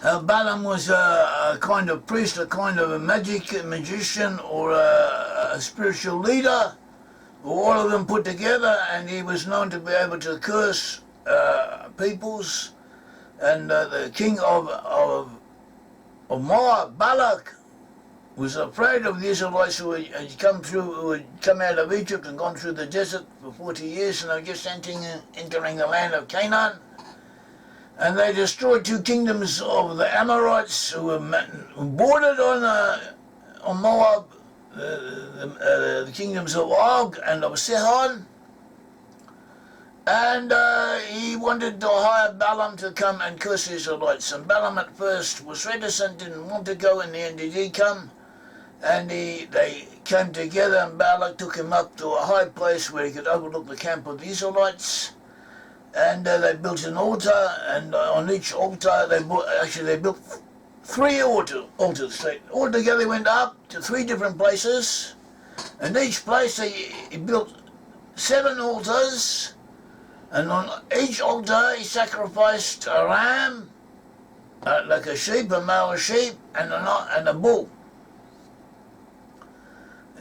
Balaam was a kind of priest, a kind of a magician, or a spiritual leader, all of them put together, and he was known to be able to curse peoples. And the king of Moab, Balak, was afraid of the Israelites who had come out of Egypt and gone through the desert for 40 years, and they were just entering the land of Canaan. And they destroyed two kingdoms of the Amorites who bordered on Moab, the kingdoms of Og and of Sihon. And he wanted to hire Balaam to come and curse the Israelites. And Balaam at first was reticent, didn't want to go. In the end he did come. And they came together, and Balak took him up to a high place where he could overlook the camp of the Israelites. And they built an altar, and on each altar they built three altars. All together they went up to three different places, and each place he built 7 altars, and on each altar he sacrificed a ram, like a sheep, a male sheep, and a bull.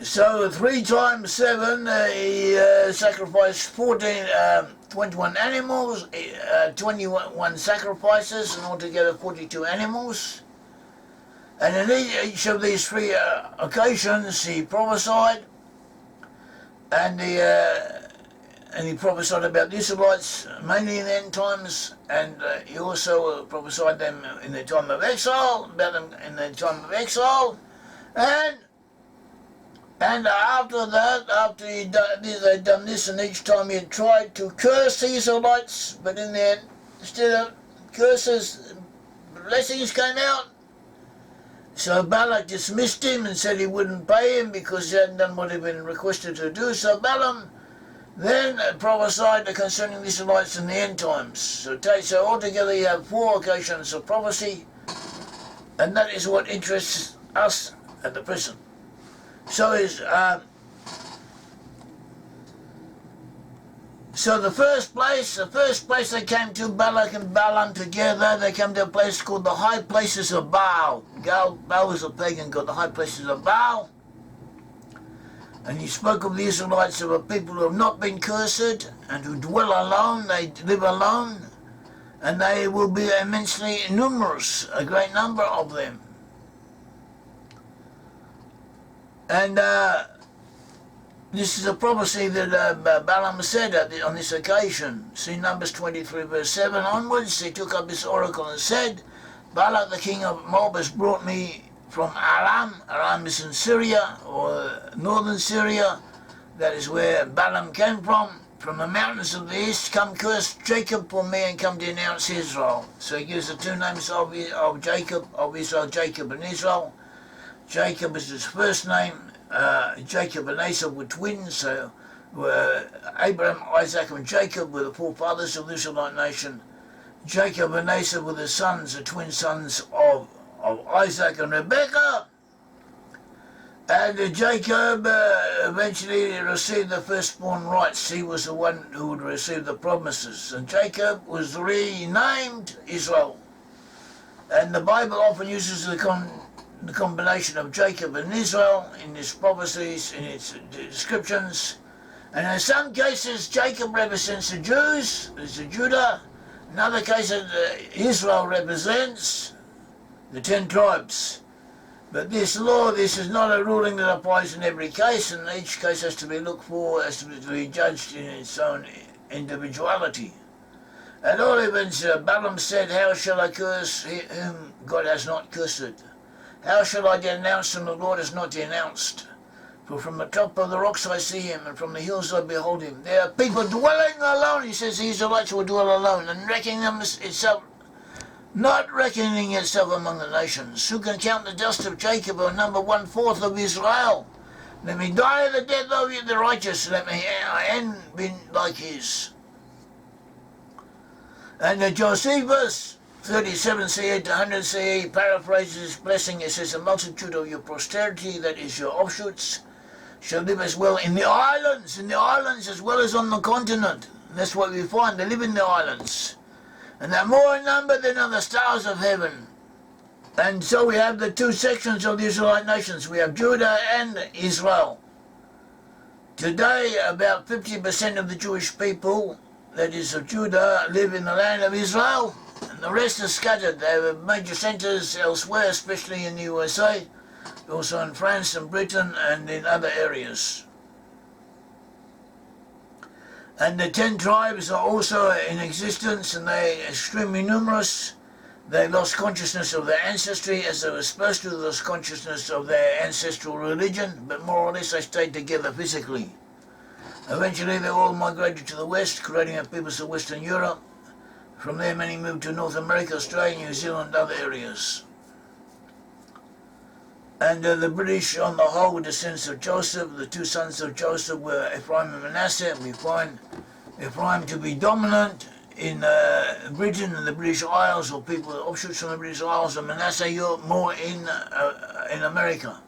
So 3 times 7, he sacrificed 21 animals, 21 sacrifices, and altogether 42 animals. And in each of these 3 occasions, he prophesied, and he prophesied about the Israelites, mainly in the end times, and he also prophesied them in the time of exile, about them in the time of exile, and after that, after they'd done this, and each time he had tried to curse the Israelites, but in the end, instead of curses, blessings came out. So Balak dismissed him and said he wouldn't pay him because he hadn't done what he'd been requested to do. So Balaam then prophesied concerning the Israelites in the end times. So altogether you have 4 occasions of prophecy, and that is what interests us at the present. So the first place they came to, Balak and Balaam together, they came to a place called the High Places of Baal. Baal was a pagan god, the High Places of Baal. And he spoke of the Israelites of a people who have not been cursed and who dwell alone, they live alone, and they will be immensely numerous, a great number of them. And this is a prophecy that Balaam said on this occasion. See Numbers 23 verse 7 onwards. He took up this oracle and said, Balak the king of Moab has brought me from Aram. Aram is in Syria, or northern Syria. That is where Balaam came from the mountains of the east. Come curse Jacob for me and come denounce Israel. So he gives the 2 names of Jacob, of Israel, Jacob and Israel. Jacob is his first name. Jacob and Esau were twins, so Abraham, Isaac and Jacob were the forefathers of the Israelite nation. Jacob and Esau were the sons, the twin sons of Isaac and Rebekah. And Jacob eventually received the firstborn rights. He was the one who would receive the promises. And Jacob was renamed Israel. And the Bible often uses the combination of Jacob and Israel in its prophecies, in its descriptions. And in some cases, Jacob represents the Jews, it's the Judah. In other cases, Israel represents the 10 tribes. But this is not a ruling that applies in every case, and each case has to be looked for, has to be judged in its own individuality. At all events, Balaam said, how shall I curse whom God has not cursed? How shall I denounce whom the Lord has not denounced? For from the top of the rocks I see him, and from the hills I behold him. There are people dwelling alone. He says the Israelites will dwell alone, and not reckoning itself among the nations. Who can count the dust of Jacob, or number 1/4 of Israel? Let me die the death of the righteous, let me end be like his. And Josephus 37 CE to 100 CE paraphrases blessing. It says, a multitude of your posterity, that is your offshoots, shall live as well in the islands as well as on the continent. And that's what we find, they live in the islands. And they're more in number than are the stars of heaven. And so we have the two sections of the Israelite nations. We have Judah and Israel. Today, about 50% of the Jewish people, that is of Judah, live in the land of Israel, and the rest are scattered. They have major centres elsewhere, especially in the USA, also in France and Britain and in other areas. And the 10 tribes are also in existence, and they are extremely numerous. They lost consciousness of their ancestry as they were supposed to, lost consciousness of their ancestral religion, but more or less they stayed together physically. Eventually they all migrated to the west, creating a peoples of Western Europe. From there many moved to North America, Australia, New Zealand and other areas. And the British on the whole were descendants of Joseph. The two sons of Joseph were Ephraim and Manasseh. We find Ephraim to be dominant in Britain and the British Isles, or people offshoots from the British Isles, and Manasseh more in America.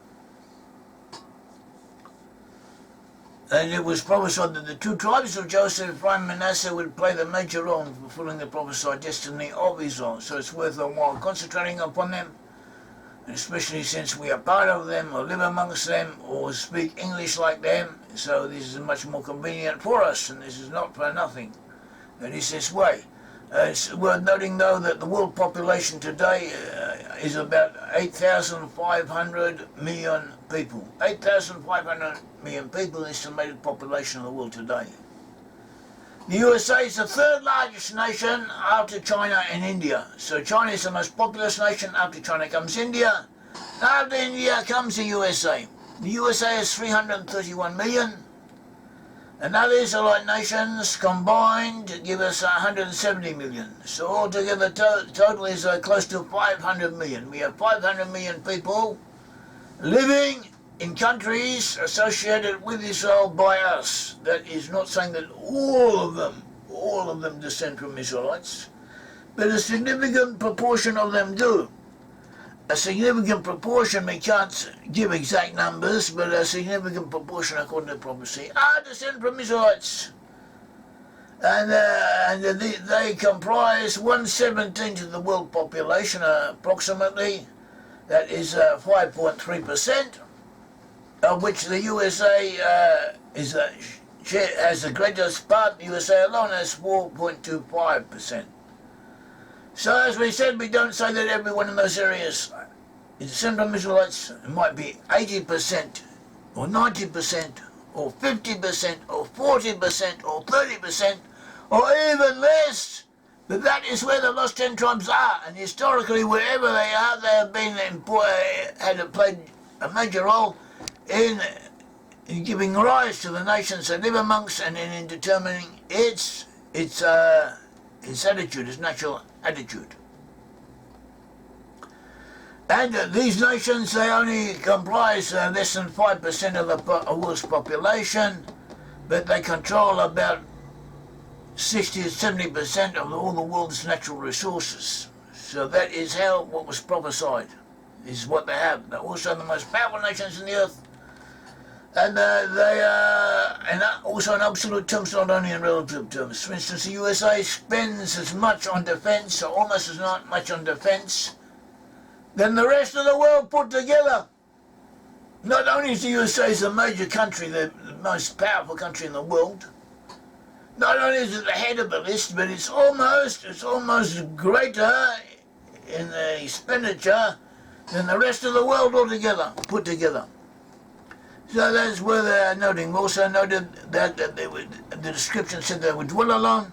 And it was prophesied that the two tribes of Joseph, Ephraim and Manasseh, would play the major role in fulfilling the prophesied destiny of Israel. So it's worth a while concentrating upon them, especially since we are part of them, or live amongst them, or speak English like them. So this is much more convenient for us, and this is not for nothing. It is this way. It's worth noting, though, that the world population today is about 8,500 million people. 8,500 million people, the estimated population of the world today. The USA is the third largest nation after China and India. So China is the most populous nation. After China comes India. After India comes the USA. The USA is 331 million. And other Israelite nations combined give us 170 million. So altogether total is close to 500 million. We have 500 million people living in countries associated with Israel by us. That is not saying that all of them descend from Israelites, but a significant proportion of them do. A significant proportion, we can't give exact numbers, but a significant proportion, according to prophecy, are descend from Israelites. And they comprise 1/17 of the world population, approximately. That is 5.3%, of which the USA has the greatest part. The USA alone has 4.25%. So as we said, we don't say that everyone in those areas is descended from Israelites. It might be 80% or 90% or 50% or 40% or 30% or even less. But that is where the lost 10 tribes are, and historically wherever they are, they have been played a major role in giving rise to the nations they live amongst, and in determining its attitude, its natural attitude. And these nations, they only comprise less than 5% of the world's population, but they control about 60 to 70% of all the world's natural resources. So that is what was prophesied, is what they have. They're also the most powerful nations in the earth. And they are, and also in absolute terms, not only in relative terms. For instance, the USA spends as much on defence, or almost as much on defence, than the rest of the world put together. Not only is the USA the major country, the most powerful country in the world, not only is it the head of the list, but it's almost greater in the expenditure than the rest of the world altogether, put together. So that's worth noting. We also noted that the description said they would dwell alone,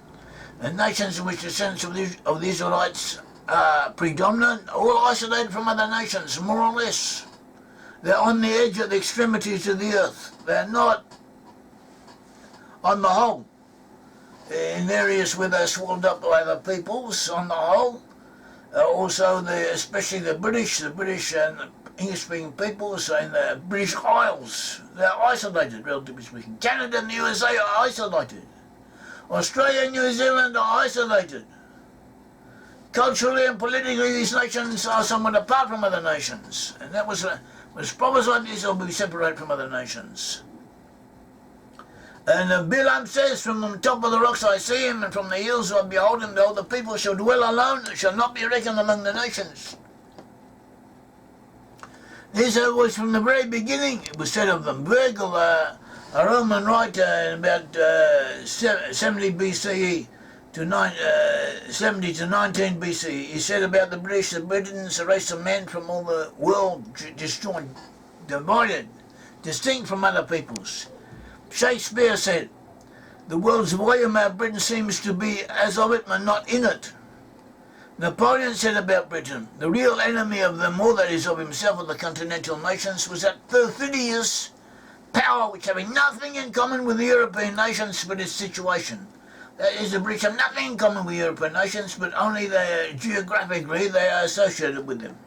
and nations in which descendants of the Israelites are predominant, all isolated from other nations, more or less. They're on the edge at the extremities of the earth. They're not on the whole. In areas where they're swallowed up by other peoples, on the whole. Also, especially the British and English-speaking peoples in the British Isles, they're isolated, relatively speaking. Canada and the USA are isolated. Australia and New Zealand are isolated. Culturally and politically, these nations are somewhat apart from other nations. And that was prophesied Israel will be separated from other nations. And Balaam says, from the top of the rocks I see him, and from the hills I behold him. Though the people shall dwell alone, shall not be reckoned among the nations. This was from the very beginning. It was said of them. Virgil, a Roman writer in about 70 BCE to 70 to 19 BCE, he said about the British, the Britons, a race of men from all the world, disjoined, divided, distinct from other peoples. Shakespeare said, the world's volume of Britain seems to be as of it, but not in it. Napoleon said about Britain, the real enemy of them all, that is of himself and the continental nations, was that perfidious power which having nothing in common with the European nations but its situation. That is, the British have nothing in common with European nations, but only geographically they are associated with them.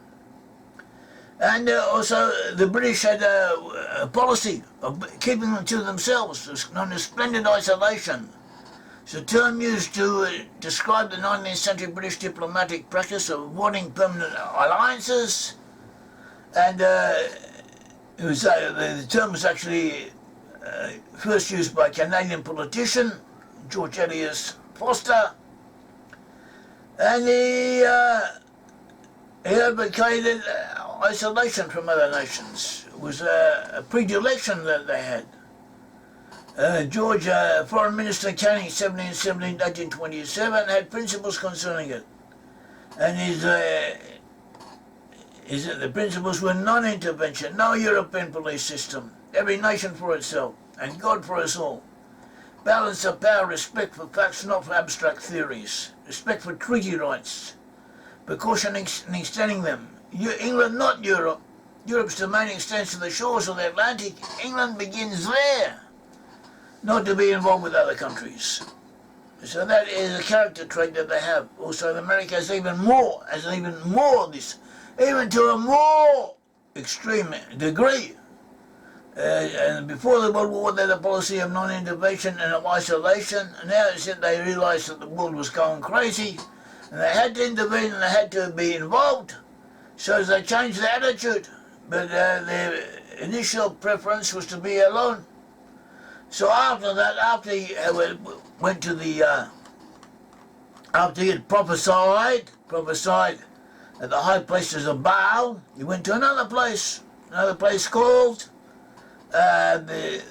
And also the British had a policy of keeping them to themselves, known as splendid isolation. It's a term used to describe the 19th century British diplomatic practice of avoiding permanent alliances. And the term was actually first used by a Canadian politician, George Elias Foster, and he advocated isolation from other nations. It was a predilection that they had. George, Foreign Minister Canning, 1827, had principles concerning it. And the principles were non-intervention, no European police system, every nation for itself, and God for us all. Balance of power, respect for facts, not for abstract theories. Respect for treaty rights. Precaution in extending them. England, not Europe. Europe's domain extends to the shores of the Atlantic. England begins there. Not to be involved with other countries. So that is a character trait that they have. Also, America has even more of this, even to a more extreme degree. And before the World War, they had a policy of non-intervention and of isolation. And now it's that they realised that the world was going crazy, and they had to intervene and they had to be involved. So they changed their attitude, but their initial preference was to be alone. So after that, after he went to the, after he had prophesied at the high places of Baal, he went to another place called the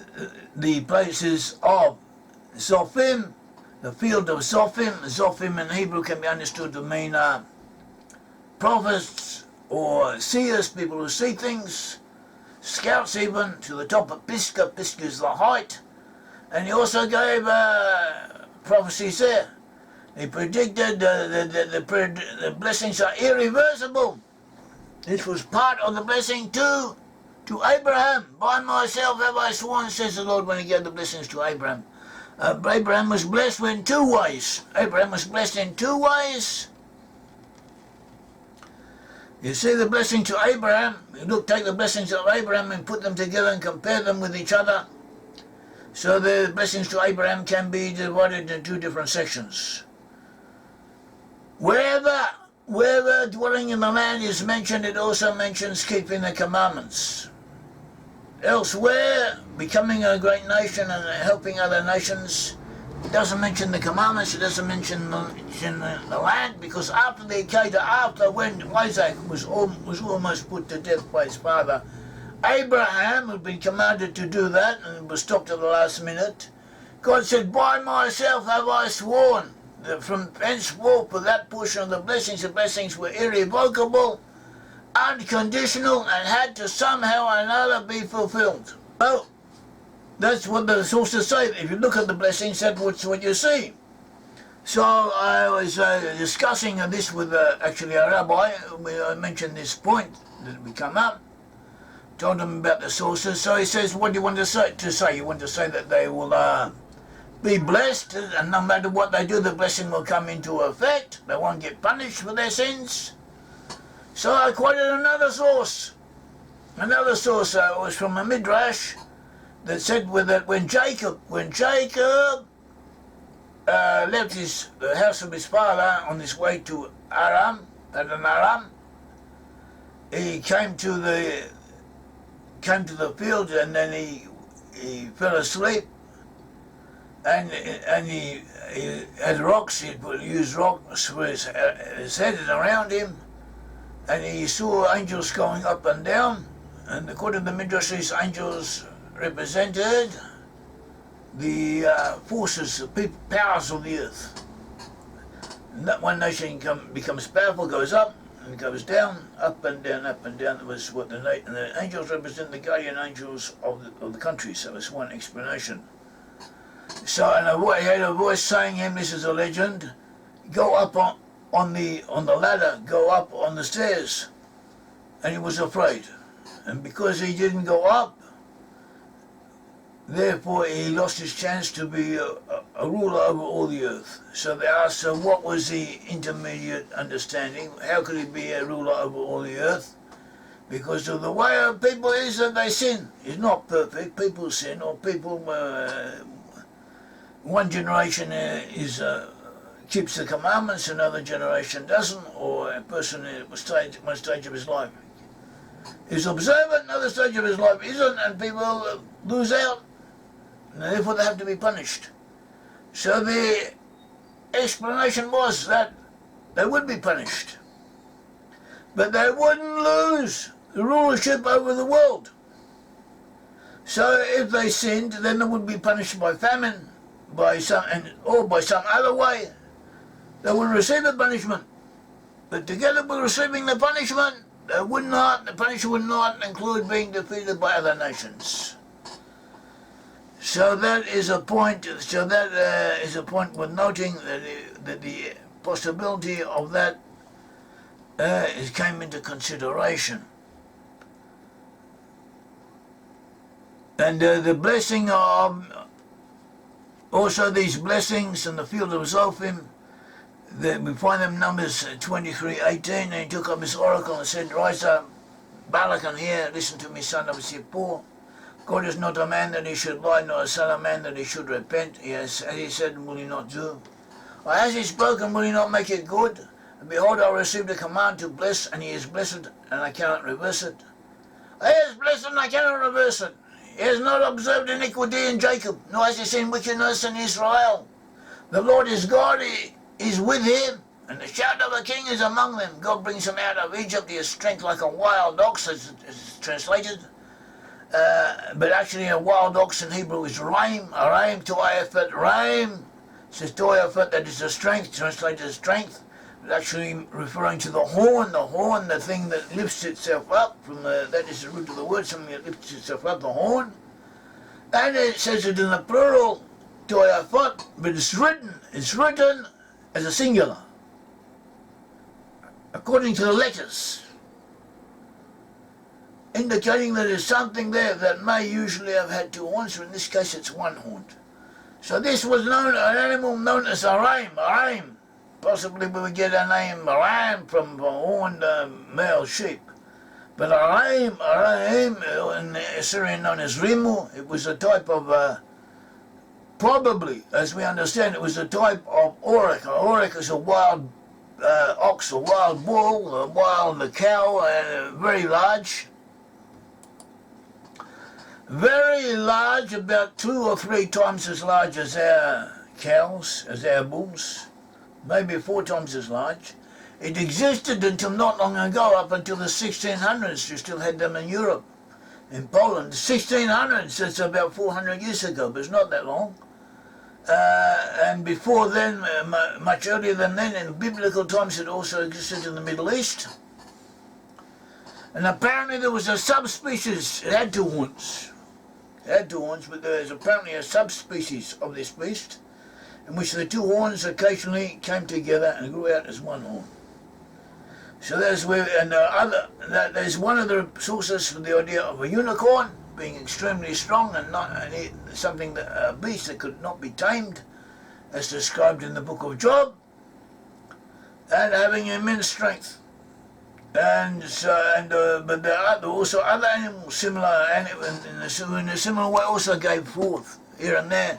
places of Zophim, the Field of Zophim. Zophim in Hebrew can be understood to mean prophets or seers, people who see things, scouts even, to the top of Pisgah. Pisgah is the height. And he also gave prophecies there. He predicted the blessings are irreversible. This was part of the blessing to Abraham. By myself have I sworn, says the Lord, when he gave the blessings to Abraham. Abraham was blessed in two ways. Abraham was blessed in two ways. You see the blessing to Abraham. You take the blessings of Abraham and put them together and compare them with each other. So the blessings to Abraham can be divided into two different sections. Wherever dwelling in the land is mentioned, it also mentions keeping the commandments. Elsewhere, becoming a great nation and helping other nations, it doesn't mention the commandments, it doesn't mention the land, because after the Acadah, after when Isaac was almost put to death by his father, Abraham had been commanded to do that and was stopped at the last minute. God said, by myself have I sworn that from henceforth for that portion of the blessings were irrevocable, unconditional, and had to somehow or another be fulfilled. Well, that's what the sources say. If you look at the blessings, that's what you see. So I was discussing this with actually a rabbi. I mentioned this point that we come up. Told him about the sources. So he says, what do you want to say? You want to say that they will be blessed, and no matter what they do, the blessing will come into effect. They won't get punished for their sins. So I quoted another source. Another source was from a midrash that said that when Jacob left the house of his father on his way to Aram, he came to the field, and then he fell asleep, and he had rocks. He used rocks for his head and around him, and he saw angels going up and down And according to the Midrash, angels represented the forces, the powers of the earth. And that one nation becomes powerful, goes up, and goes down, up and down, up and down. That was what and the angels represent the guardian angels of the country. So it's one explanation. So, and he had a voice saying him, this is a legend, go up on the ladder, go up on the stairs. And he was afraid. And because he didn't go up, therefore he lost his chance to be a ruler over all the earth. So they asked, so what was the intermediate understanding? How could he be a ruler over all the earth? Because of the way of people is that they sin. It's not perfect. People sin, or people, one generation keeps the commandments, another generation doesn't, or a person at one stage of his life is observant, another stage of his life isn't, and people lose out, and therefore they have to be punished. So the explanation was that they would be punished, but they wouldn't lose the rulership over the world. So if they sinned, then they would be punished by famine, or by some other way. They would receive the punishment, but together with receiving the punishment, the punishment would not include being defeated by other nations. So that is a point. So that is a point worth noting, that the possibility of that came into consideration, and the blessing of also these blessings in the Field of Zophim. We find them Numbers 23:18, and he took up his oracle and said, rise up, Balak, and hear, listen to me, son of Zippor. God is not a man that he should lie, nor a son of man that he should repent. Yes, as he said, will he not do? Or has he spoken, will he not make it good? And behold, I received a command to bless, and he is blessed, and I cannot reverse it. He is blessed, and I cannot reverse it. He has not observed iniquity in Jacob, nor has he seen wickedness in Israel. The Lord is God, he is with him, and the shout of a king is among them. God brings him out of Egypt. He has strength like a wild ox, as it's translated. But actually a wild ox in Hebrew is raim, toyafet, raim. It says toyafet, that is a strength, translated as strength. But actually referring to the horn, the thing that lifts itself up, that is the root of the word, something that lifts itself up, the horn. And it says it in the plural, toyafet, but it's written as a singular, according to the letters, indicating that there's something there that may usually have had two horns, but in this case it's one horn. So this was an animal known as a ram. Possibly we would get a name ram from a horned male sheep. But a ram in Assyrian known as rimu, it was a type of probably, as we understand, it was a type of auroch. An auroch is a wild ox, a wild bull, a wild cow, very large. Very large, about 2 or 3 times as large as our cows, as our bulls. Maybe 4 times as large. It existed until not long ago, up until the 1600s. You still had them in Europe, in Poland. 1600s, that's about 400 years ago, but it's not that long. And before then, much earlier than then, in biblical times, it also existed in the Middle East. And apparently there was a subspecies. It had 2 horns. It had 2 horns, but there is apparently a subspecies of this beast, in which the 2 horns occasionally came together and grew out as 1 horn. So there's where, and there's one of the sources for the idea of a unicorn being extremely strong and something that a beast that could not be tamed, as described in the book of Job, and having immense strength. And so, but there are also other animals similar, and in a similar way also gave forth here and there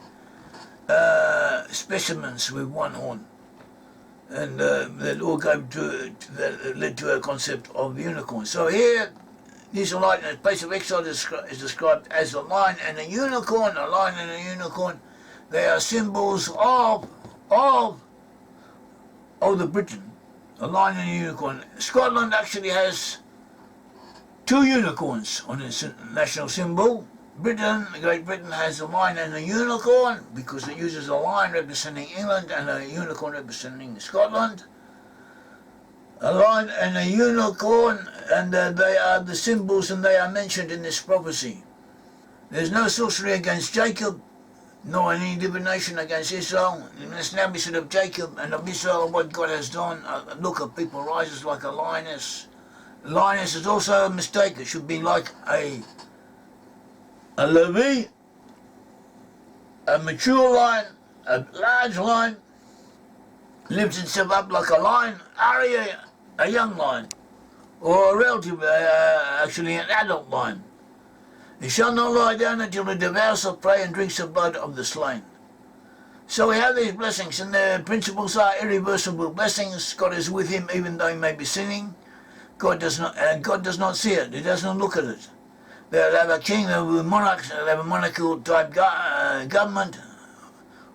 specimens with 1 horn, and that all that led to a concept of the unicorn. So here, the Israelite in the place of exile is described as a lion and a unicorn. A lion and a unicorn, they are symbols of the Britain. A lion and a unicorn. Scotland actually has two unicorns on its national symbol. Great Britain has a lion and a unicorn because it uses a lion representing England and a unicorn representing Scotland. A lion and a unicorn, and they are the symbols, and they are mentioned in this prophecy. There's no sorcery against Jacob, nor any divination against Israel. In the establishment of Jacob and of Israel, what God has done, a look of people rises like a lioness. A lioness is also a mistake. It should be like a Levi, a mature lion, a large lion, lifts itself up like a lion, Arya, a young lion, or a relative, actually an adult lion. He shall not lie down until it devours the prey and drinks the blood of the slain. So we have these blessings, and the principles are irreversible blessings. God is with him even though he may be sinning. God does not see it. He does not look at it. They'll have a king, they'll have a monarch, they'll have a monarchical type government,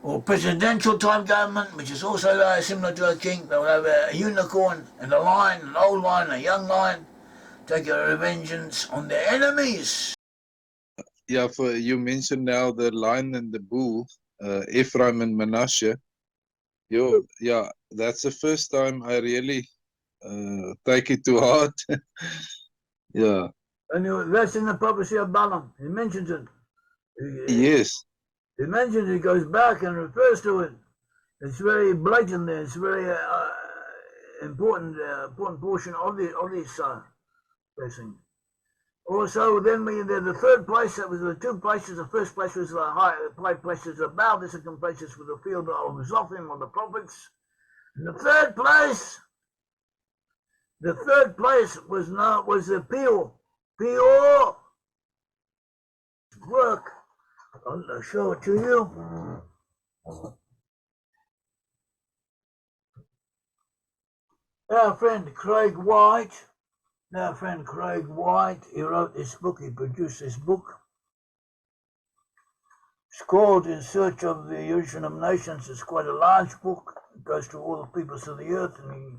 or presidential type government, which is also similar to a king. They'll have a unicorn and a lion, an old lion, a young lion, take a revengeance on their enemies. Yeah, you mentioned now the lion and the bull, Ephraim and Manasseh. Yeah, that's the first time I really take it to heart. Yeah. And that's in the prophecy of Balaam. He mentions it. Yes. He mentions it, goes back and refers to it. It's very blatant there. It's very important portion of this blessing. Also, then the third place, that was the two places. The first place was the High Places of Baal. The second place is for the Field of Zophim, or the prophets. And the third place was the PEOR. PEOR work. I'll show it to you. Our friend Craig White, he wrote this book, he produced this book. It's called In Search of the Origin of Nations. It's quite a large book. It goes to all the peoples of the earth, and he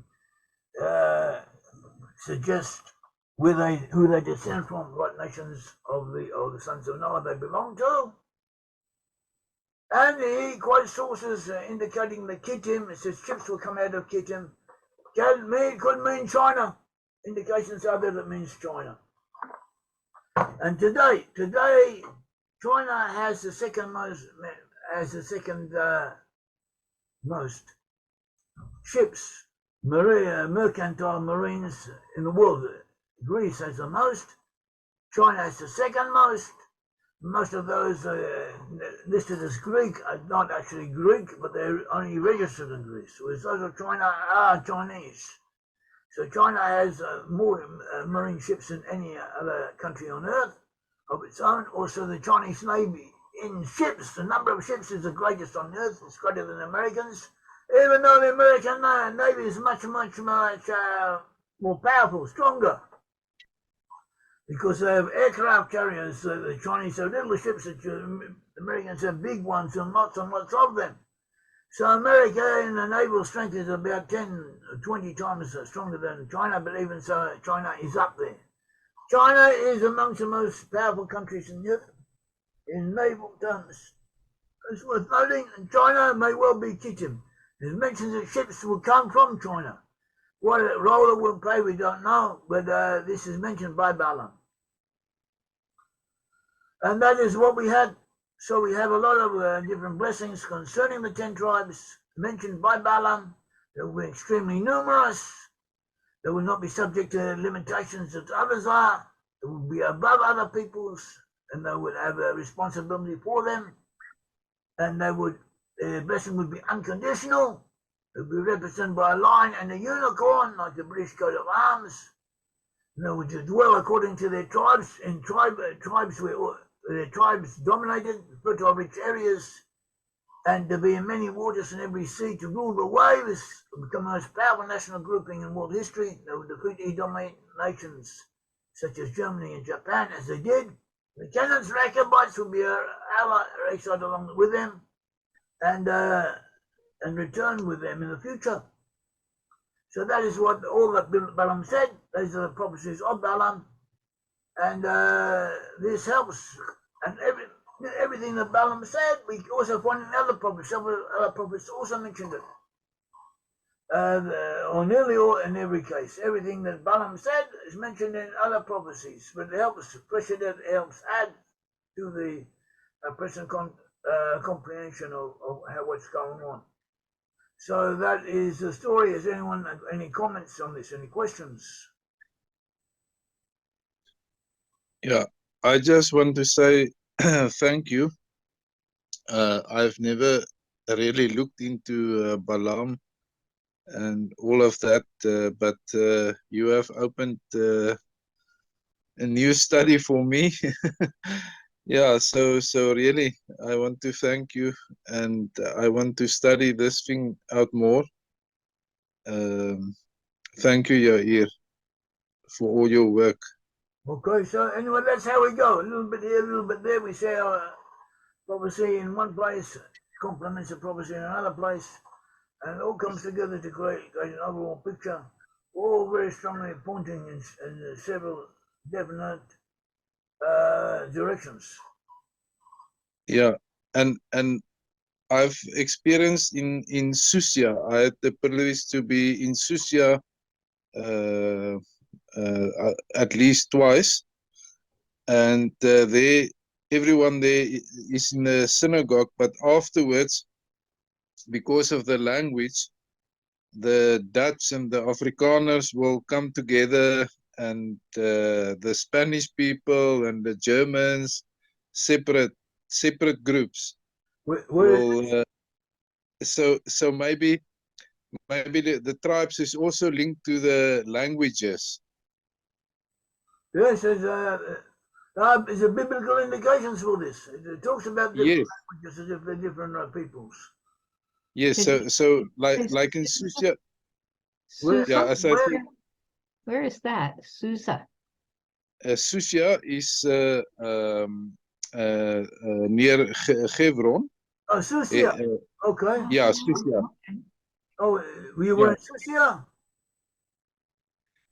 suggests who they descend from, what nations of the sons of Noah they belong to. And he quotes sources indicating that Kittim, it says ships will come out of Kittim. Could mean China. Indications are there that means China. And today, China has the second most ships, mercantile marines in the world. Greece has the most. China has the second most. Most of those listed as Greek are not actually Greek, but they're only registered in Greece. Whereas those of China are Chinese. So China has more marine ships than any other country on earth of its own. Also, the Chinese Navy in ships, the number of ships is the greatest on earth. It's greater than the Americans, even though the American Navy is much more powerful, stronger. Because they have aircraft carriers. The Chinese have little ships, the Americans have big ones and lots of them. So America in the naval strength is about 10 or 20 times stronger than China, but even so, China is up there. China is amongst the most powerful countries in the earth in naval terms. It's worth noting, and China may well be Kittim. There's mentions that ships will come from China. What role it will play, we don't know, but this is mentioned by Balaam. And that is what we had. So we have a lot of different blessings concerning the 10 tribes mentioned by Balaam. They will be extremely numerous. They will not be subject to limitations that others are. They will be above other peoples, and they would have a responsibility for them. And their blessing would be unconditional. It would be represented by a lion and a unicorn, like the British coat of arms. And they would dwell according to their tribes, in tribes where their tribes dominated, fertile rich areas, and to be in many waters and every sea, to rule the waves, to become the most powerful national grouping in world history. They would defeat e-dominant nations such as Germany and Japan, as they did. The Canaanites, Rechabites would be raised along with them, and return with them in the future. So that is what all that Balaam said. Those are the prophecies of Balaam. And this helps. And everything that Balaam said, we also find in other prophets. Some other prophets also mentioned it. Or nearly all in every case. Everything that Balaam said is mentioned in other prophecies. But it helps, precedent helps add to the present comprehension of what's going on. So that is the story. Has anyone any comments on this? Any questions? Yeah, I just want to say thank you. I've never really looked into Balaam and all of that, but you have opened a new study for me. Yeah, so really, I want to thank you, and I want to study this thing out more. Thank you, Yair, for all your work. Okay, so anyway, that's how we go. A little bit here, a little bit there. We say our prophecy in one place complements the prophecy in another place, and it all comes together to create an overall picture, all very strongly pointing in several definite directions. Yeah, and I've experienced in Susia. I had the privilege to be in Susia at least twice, and everyone there is in a synagogue. But afterwards, because of the language, the Dutch and the Afrikaners will come together, and the Spanish people and the Germans, separate groups. Will so maybe the tribes is also linked to the languages. Yes, there's a biblical indications for this. It talks about different languages as if they're different peoples. Yes, so like in Susia. Yeah, as I said, where is that? Susa. Susia is near Hebron. Oh, Susia. Okay. Yeah, Susia. Oh, you were in Susia?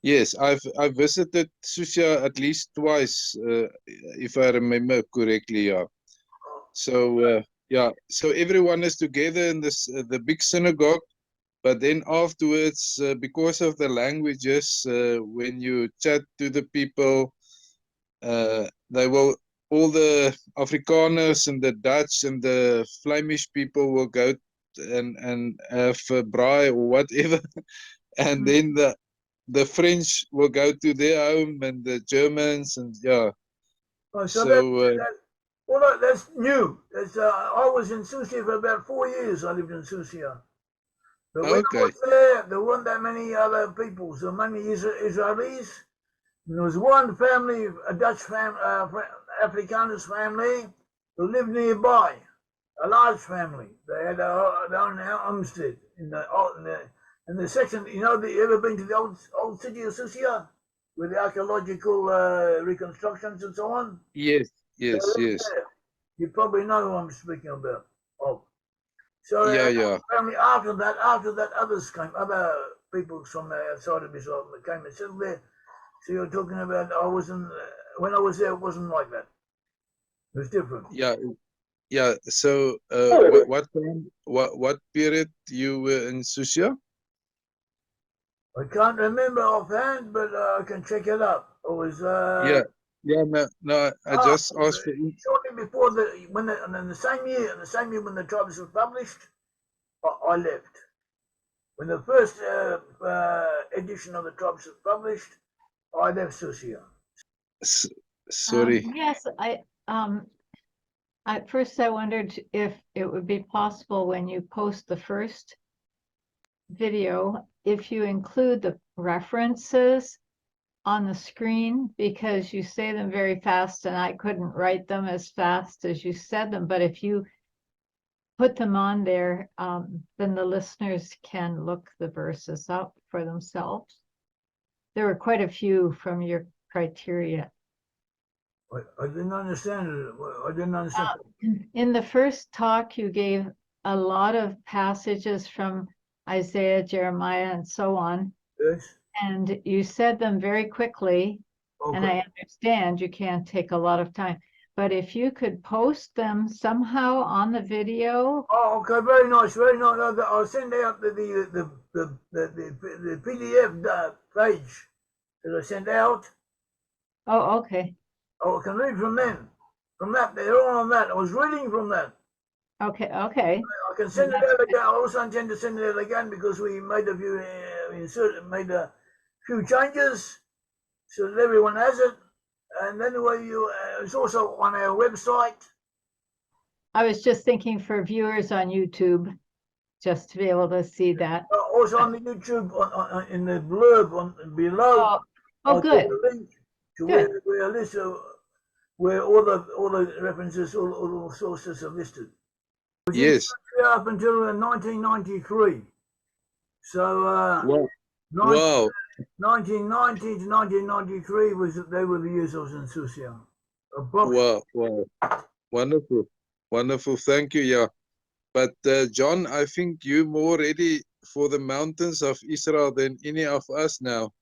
Yes, I've visited Susia at least twice, if I remember correctly. Yeah. So so everyone is together in this the big synagogue, but then afterwards, because of the languages, when you chat to the people, they will, all the Afrikaners and the Dutch and the Flemish people will go and have a braai or whatever, and then the French will go to their home, and the Germans, and yeah. Oh, so that's new. I was in Susia for about 4 years. I lived in Susia. But when I was there weren't that many other people. So many Israelis. And there was one family, a Dutch family, Afrikaners family, who lived nearby. A large family. They had their own homestead in the section. You know, you ever been to the old city of Susia with the archaeological reconstructions and so on? Yes. You probably know who I'm speaking about. So family after that, others came, other people from outside of Israel that came and settled there. So you're talking about when I was there, it wasn't like that. It was different. Yeah. So what period you were in Susia? I can't remember offhand, but I can check it up. It was No, I just asked for shortly before in the same year when the tribes were published, I left. When the first edition of the tribes was published, I left Susia. Sorry. Yes, at first I wondered if it would be possible when you post the first video, if you include the references on the screen, because you say them very fast and I couldn't write them as fast as you said them. But if you put them on there, then the listeners can look the verses up for themselves. There were quite a few from your criteria. I didn't understand it. I didn't understand. In the first talk, you gave a lot of passages from Isaiah, Jeremiah, and so on. Yes. And you said them very quickly. And I understand you can't take a lot of time, but if you could post them somehow on the video. Oh, okay, very nice, very nice. I'll send out the PDF page that I sent out. Oh, okay. Oh, I can read from them. From that, they're all on that. I was reading from that. Okay. I can send it out again. I also intend to send it out again because we made a few made a few changes so that everyone has it. And then it's also on our website. I was just thinking for viewers on YouTube, just to be able to see that. Also on the YouTube, in the blurb below. Oh, good. The link to Good. where all the references, all the sources are listed. Yes. Up until 1993. So Wow. 1990 to 1993 they were the years I was in Susia. Wow. Wonderful. Thank you. Yeah. But John, I think you're more ready for the mountains of Israel than any of us now.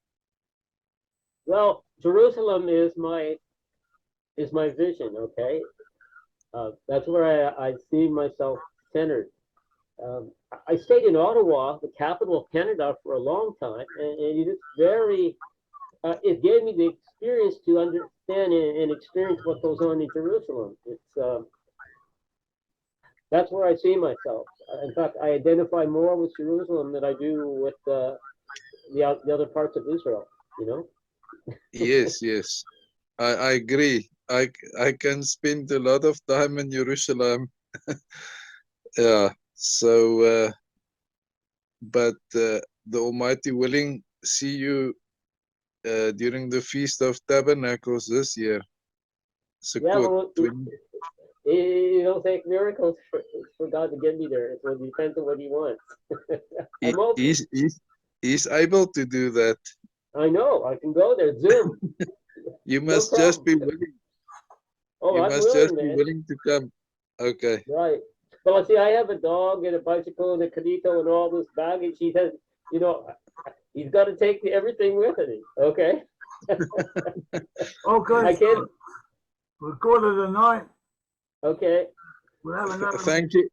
Well, Jerusalem is my vision. Okay, that's where I see myself centered. I stayed in Ottawa, the capital of Canada, for a long time, and it is very. It gave me the experience to understand and experience what goes on in Jerusalem. It's that's where I see myself. In fact, I identify more with Jerusalem than I do with the other parts of Israel. You know. Yes. I agree. I can spend a lot of time in Jerusalem. Yeah. So, but the Almighty willing, see you during the Feast of Tabernacles this year. Yeah, well, it don't take miracles for God to get me there. It depends on what He wants. I'm open. He's able to do that. I know. I can go there. Zoom. You must just be willing. Oh, you I'm must willing, just be man. willing to come. Okay. Right. Well, see, I have a dog and a bicycle and a carrito and all this baggage. He has, he's got to take everything with him. Okay. Okay. I can't. We'll call it a night. Okay. We'll have another. Thank you.